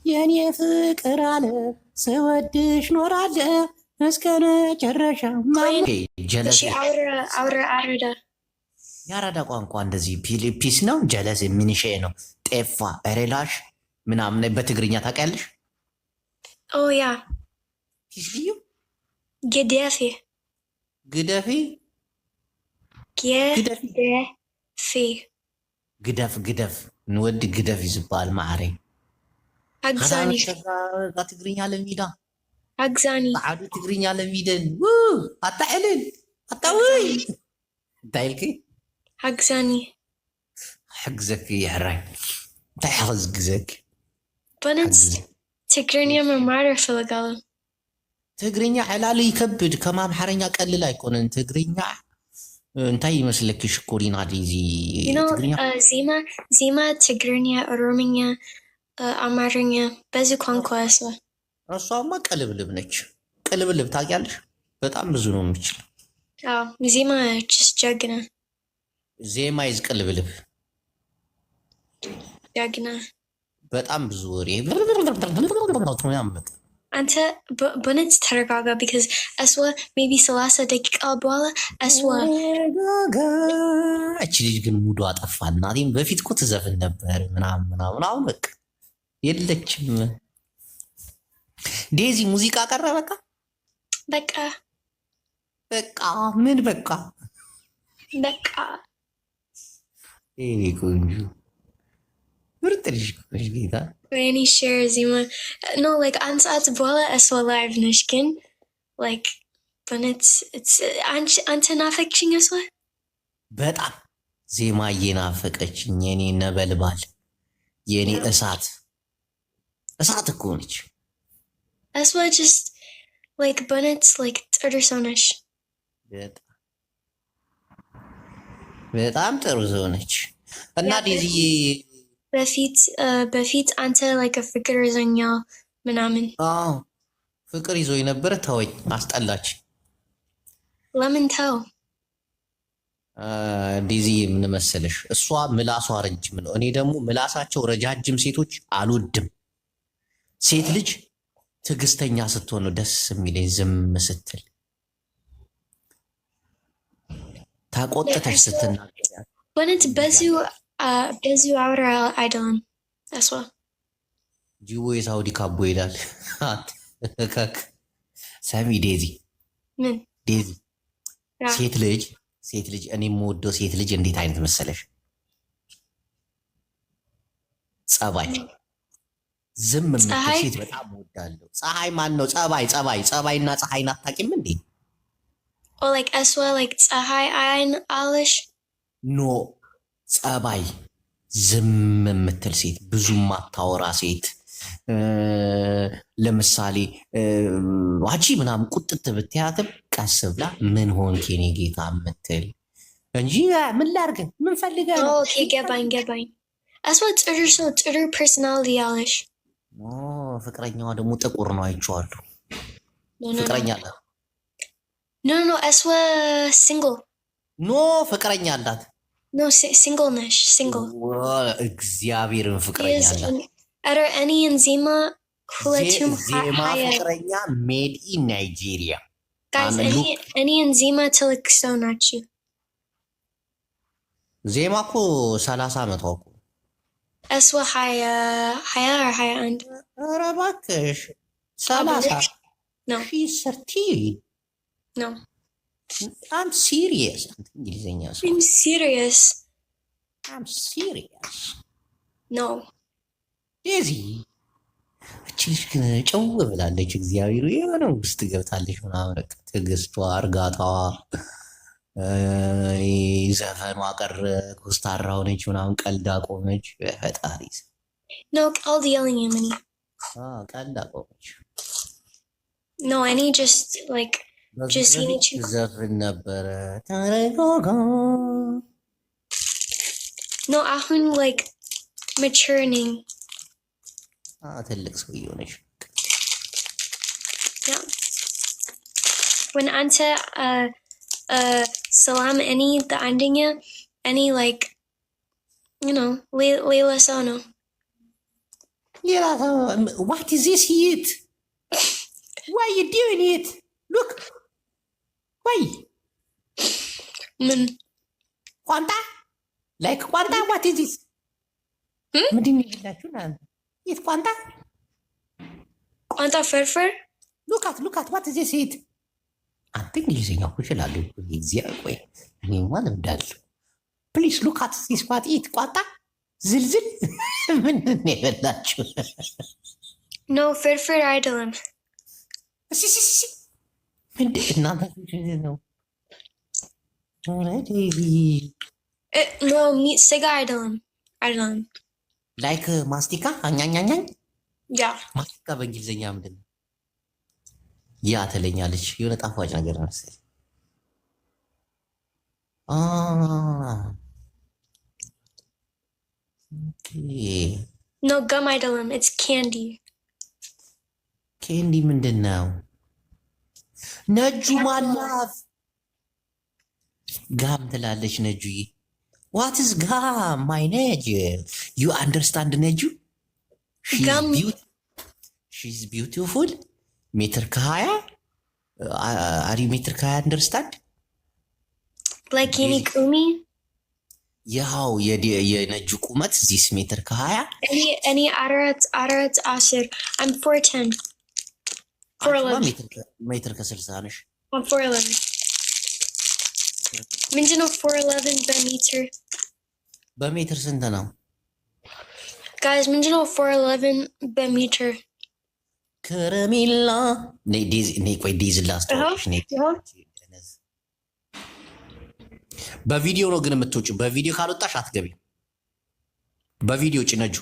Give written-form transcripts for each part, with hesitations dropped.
የኔ ፍቅር አለ ስወድሽ ኖራለሁ እስከ መጨረሻ። ጀለስ አውራ የአራዳ ቋንቋ እንደዚህ ፒስ ነው። ጀለስ የሚንሼ ነው። ጤፋ ሬላሽ ምናምን በትግርኛ ታውቂያለሽ? ያ ፒስ ልዩ ግደፊ ግደፊ ግደፍ ንወዲ ግደፍ ይዝባል ማዕረ አግዛኒ ትግርኛ ለሚዳ አግዛኒ ዓዱ ትግርኛ ለሚደን ኣታዕልን ኣታውይ እንታይ ኢልኪ አግዛኒ ሕግዘኪ የሕራይ እንታይ ሕዝግዘኪ በነስ ትግርኛ መማር ይፈልጋሉ። ትግርኛ ዕላሉ ይከብድ ከም አምሓርኛ ቀልል ኣይኮነን። ትግርኛ እንታይ ይመስለኪ ሽኮሪና ዲዚ ትግርኛ ዜማ ትግርኛ፣ ኦሮምኛ፣ አማርኛ በዚህ ቋንቋ እሷማ ቅልብልብ ነች። ቅልብልብ ታውቂያለሽ? በጣም ብዙ ነው የምችለው። ዜማ ጀግና ዜማ ይዝ ቅልብልብ ጀግና በጣም ብዙ ወሬ አንተ በነት ተረጋጋ። ቢካዝ እስዋ ሜቢ 30 ደቂቃ በኋላ እስዋ እቺ ልጅ ግን ሙሉ አጠፋ። እናቴም በፊት እኮ ትዘፍን ነበር ምናምን አሁን በቃ የለችም። ዴዚ ሙዚቃ ቀረ። በቃ ምን በቃ ይሄ ቆንጆ ምርጥ ልጅ ነሽ ጌታ። ወይኔ ሼር ዜማ ኖ ላይክ አንድ ሰዓት በኋላ እስዋ ላይቭ ነሽ። ግን ላይክ በነት አንተ ናፈቅሽኝ እስዋ በጣም ዜማ እየናፈቀችኝ የኔ ነበልባል የኔ እሳት እኮ ነች እስዋ ጀስት ላይክ በነት ላይክ ጥሩ ሰው ነሽ። በጣም ጥሩ ሰው ነች። እና ዴዚዬ በፊት አንተ ላይክ ፍቅር ይዞኛል ምናምን ፍቅር ይዞ የነበረ ተወኝ፣ አስጠላች። ለምን ተው? ዴዚዬ ምን መሰለሽ፣ እሷ ምላሷ ረጅም ነው። እኔ ደግሞ ምላሳቸው ረጃጅም ሴቶች አልወድም። ሴት ልጅ ትዕግስተኛ ስትሆን ነው ደስ የሚለኝ። ዝም ስትል ታቆጥተሽ ስትናገር በነት በዚሁ አውራ አይደለም። እስዋ ጂቦ የሳውዲ ካቦ ይላል። ሰሚ ዴዚ ምን ዴዚ ሴት ልጅ እኔ የምወደው ሴት ልጅ እንዴት አይነት መሰለሽ? ጸባይ ዝም የምትል ሴት በጣም እወዳለሁ። ፀሐይ ማን ነው? ጸባይና ፀሐይን አታውቂም እንዴ? ላይክ እስዋ ላይክ ፀሐይ አይን አለሽ? ኖ ጸባይ ዝም የምትል ሴት፣ ብዙ ማታወራ ሴት። ለምሳሌ ዋቺ ምናምን ቁጥጥ ብትያትም ቀስ ብላ ምን ሆንክ የኔ ጌታ የምትል እንጂ ምን ላድርግ ምን ፈልገህ ነው? ኦኬ ገባኝ። እስዋ ጥሩ ሰው፣ ጥሩ ፐርሰናሊቲ ያለሽ። ፍቅረኛዋ ደግሞ ጥቁር ነው አይቼዋለሁ። ፍቅረኛ አለ? ኖ እስዋ ሲንግል። ኖ ፍቅረኛ አላት። ኖ ሲንግል ነሽ? ሲንግል እግዚአብሔርን ፍቅረኛ አላት። ኧረ እኔ ዜማ ሁለቱም ዜማ ፍቅረኛ ሜድ ኢን ናይጄሪያ። እኔ ዜማ ትልቅ ሰው ናችሁ። ዜማ እኮ 30 ዓመቷ እኮ። እስዋ 21። ኧረ እባክሽ 30 ነው። ነው I'm serious. እንግሊዘኛ I'm serious. No. ዴዚ እቺ ልጅ ግን ጨው ብላለች። እግዚአብሔር የሆነ ውስጥ ገብታለች ምናምን። ትዕግስቷ፣ እርጋታዋ፣ ዘፈኗ ቀረ ኮስታራ ሆነች ምናምን። ቀልድ አቆመች። ፈጣሪ No, ቀልድ የለኝም እኔ። ቀልድ አቆመች። No, እኔ just like ዘፍን ነበረ ተረጋጋ። No, አሁን like mature ነኝ። ትልቅ ሰው እየሆነች when አንተ ሰላም እኔ አንደኛ እኔ like you know ሌላ ሰው ነው What is this heat? Why are you doing it? Look. Why? Quanta? Like Quanta? What is this? It's Quanta? Quanta Furfur? Look at. What is this heat? I think you're Please look at this. What it? Quanta? Zilzil? No, Furfur idolum. No, meet Sega idolum. Like mastika? Yeah. ማስቲካ በእንግሊዝኛ ምንድን ነው? ያ ትለኛለች። የሆነ ጣፋጭ ነገር መሰለኝ። No, gum idolum. It's candy. ኬንዲ ምንድን ነው? ነጁ ማናት? ጋም ትላለች ነጁዬ። What is gum? My ነጁ. You understand ነጁ? She's beautiful. ሜትር ከ20 Are you ሜትር ከ20 understand? Like any kumi? ያው የነጁ ቁመት ዚስ ሜትር ከ20 Any Arat Asir. I'm 4'10". 4'11". ሜትር ከ60 ነሽ። I'm 4'11". ምንድን ነው 4'11" በሜትር? በሜትር ስንት ነው? Guys, ምንድን ነው 4'11" በሜትር? ከረሜላ ቆይ ዲዝ ላስተዋልሽ። በቪዲዮ ነው ግን የምትወጪው። በቪዲዮ ካልወጣሽ አትገቢ። በቪዲዮ ጭነጁ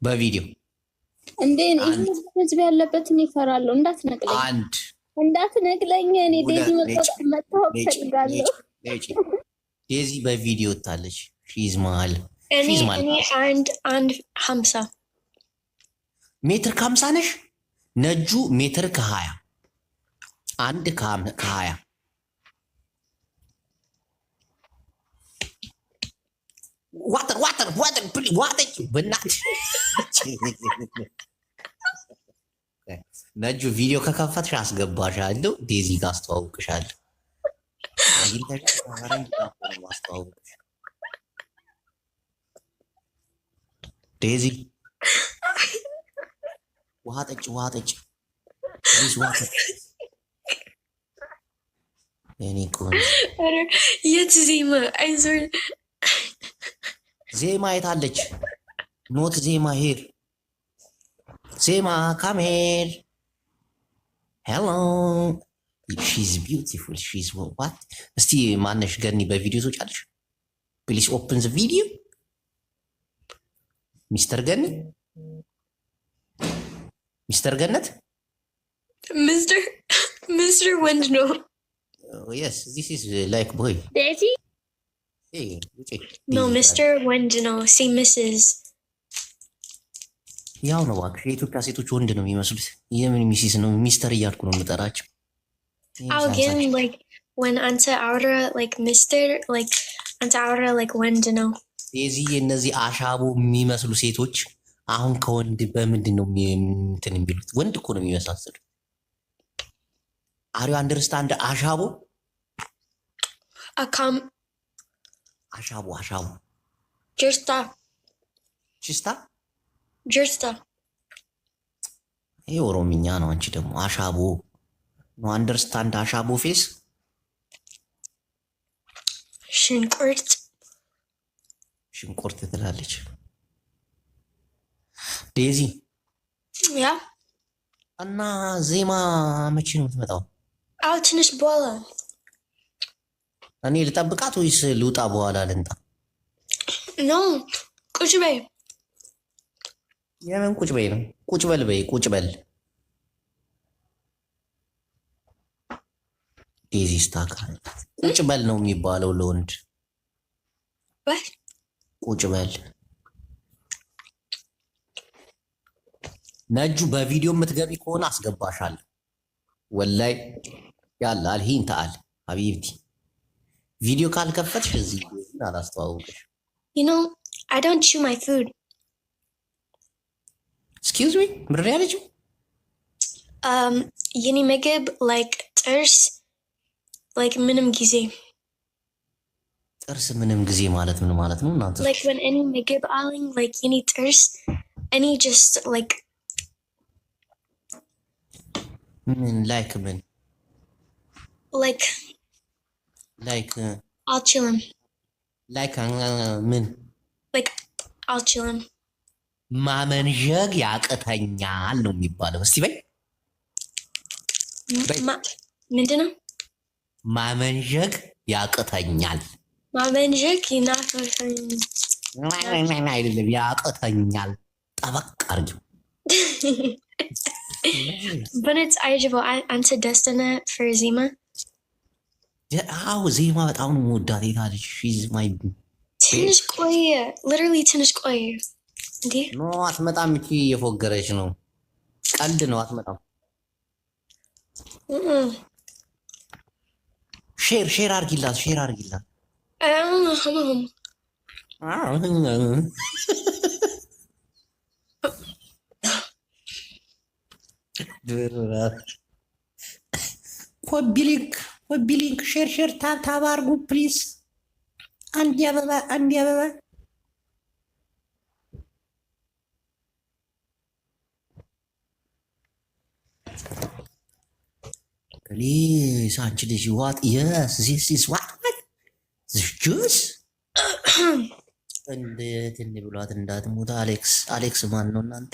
በቪዲዮ እንዴ ህዝብ ያለበትን ይፈራሉ። እንዳትነቅለኝ እኔ ዴዚ መታወቅ ፈልጋለሁ። ዴዚ በቪዲዮ ወጣለች። ሺዝ ማል እኔ 1.50 ሜትር ከ50 ነሽ። ነጁ ሜትር ከ20 1 ከ20 ዋተር በእናትሽ ነጁ ቪዲዮ ከከፈትሽ አስገባሻለሁ። ዴዚ ጋር አስተዋውቅሻለሁ። ዴዚ ውሃ ጠጭ። እኔ የት ዜማ? አይዞህ ዜማ የታለች? ኖት ዜማ ሄር ዜማ ካሜል ሄሎ ሺዝ ቢዩቲፉል ሺዝ ዋት። እስቲ ማነሽ ገኒ በቪዲዮ ትወጫለሽ? ፕሊስ ኦፕን ዘ ቪዲዮ ሚስተር ገኒ ሚስተር ገነት ሚስተር ወንድ ነው። የስ ዚስ ኢዝ ላይክ ቦይ ዴዚ ኖ ሚስተር ወንድ ነው። ሲ ሚስስ ያው ነው እባክሽ። የኢትዮጵያ ሴቶች ወንድ ነው የሚመስሉት። የምን ሚሲስ ነው? ሚስተር እያልኩ ነው የምጠራቸው። አው ግን like when አንተ አውራ like ሚስተር like አንተ አውራ like ወንድ ነው። የዚህ እነዚህ አሻቦ የሚመስሉ ሴቶች አሁን ከወንድ በምንድን ነው እንትን የሚሉት? ወንድ እኮ ነው የሚመሳሰሉ። አሪው አንደርስታንድ አሻቦ አሻቦ ጀስታ ይሄ ኦሮምኛ ነው። አንቺ ደግሞ አሻቦ ነው አንደርስታንድ አሻቦ ፌስ ሽንቁርት ትላለች ዴዚ። ያ እና ዜማ መቼ ነው የምትመጣው? አው ትንሽ በኋላ። እኔ ልጠብቃት ወይስ ልውጣ በኋላ ልንጣ? ኖ ቁጭ በይ። የምን ቁጭ በይ ነው? ቁጭ በል በይ። ቁጭ በል ዴዚ ስታካ። ቁጭ በል ነው የሚባለው ለወንድ። ቁጭ በል ነጁ። በቪዲዮ የምትገቢ ከሆነ አስገባሻለሁ። ወላይ ያለ አልሂን ተአል ሀቢብቲ ቪዲዮ ካልከፈትሽ እዚህ አላስተዋውቅሽ። You know, I don't chew my food. Excuse me? ምድር ያለችው የኔ ምግብ like ጥርስ like ምንም ጊዜ ጥርስ ምንም ጊዜ ማለት ምን ማለት ነው እናንተ? like when any ምግብ አለኝ like የኔ ጥርስ any just like ምን like ምን like አልችልም like ምን like አልችልም ማመንዠግ ያቅተኛል ነው የሚባለው። እስቲ በይ ምንድን ነው? ማመንዠግ ያቅተኛል። ማመንዠግ ይናፈፈኛል አይደለም ያቅተኛል። ጠበቅ አድርጊው። በነት አይጅቦ አንተ ደስተነ for ዜማ? አዎ ዜማ በጣም ነው የምወዳት። የታለች she's my ትንሽ ቆየ literally ትንሽ ቆየ እንዴ? ኖ አትመጣም። እቺ እየፎገረች ነው። ቀልድ ነው። አትመጣም። ሼር አድርጊላት። ኮፒ ሊንክ ሼር ታብ አድርጉ ፕሊዝ። አንድ አበባ Please, አንቺ ልጅ what? Yes, this is what? This juice? እንዴት ብሏት እንዳትሞት። አሌክስ ማን ነው እናንተ?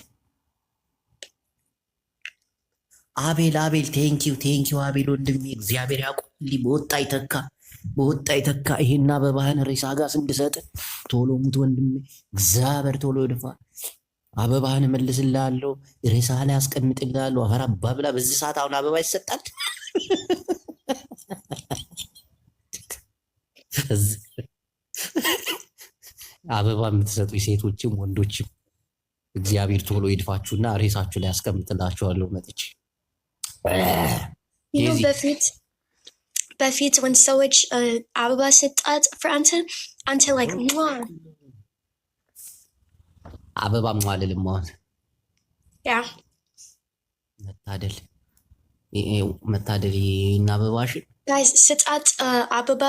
አቤል ቴንኪው አቤል ወንድሜ፣ እግዚአብሔር ያቆይልኝ። በወጣ ይተካ ይሄን አበባህን ሬሳ ጋር ስንድሰጥ ቶሎ ሙት ወንድሜ፣ እግዚአብሔር ቶሎ ይድፋ። አበባህን እመልስልሃለሁ፣ ሬሳ ላይ አስቀምጥልሃለሁ። አፈር አባብላ በዚህ ሰዓት አሁን አበባ ይሰጣል? አበባ የምትሰጡ ሴቶችም ወንዶችም እግዚአብሔር ቶሎ ይድፋችሁና ሬሳችሁ ላይ አስቀምጥላችኋለሁ መጥቼ። በፊት ወን ሰዎች አበባ ሰጣት አንተ like አበባ ማለልም አሁን ያ መታደል እና አበባሽ guys ስጣት አበባ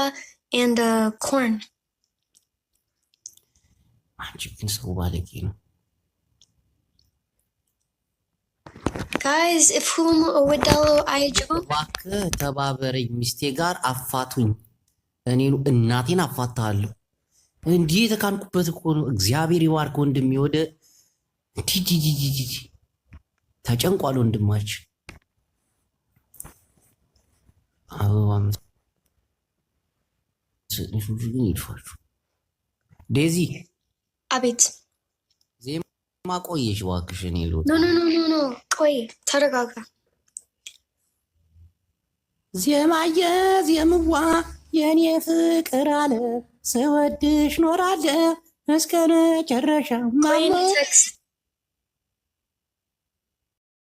and corn። አንቺ ግን ሰው ባለጌ ነው guys if whom ወዳሎ አይጅቦ እባክህ ተባበረኝ፣ ሚስቴ ጋር አፋቱኝ። እኔ እናቴን አፋታለሁ። እንዲህ የተካንኩበት እኮ ነው። እግዚአብሔር ይባርክ ወንድሜ። ወደ ተጨንቋል ወንድማችን። አበባ ግን ይድፋችሁ። ዴዚ አቤት። ዜማ ቆየሽ እባክሽ። እኔ ኖ ቆይ ተረጋጋ። ዜምዋ የኔ ፍቅር አለ ስወድሽ ኖራለሁ እስከ መጨረሻው።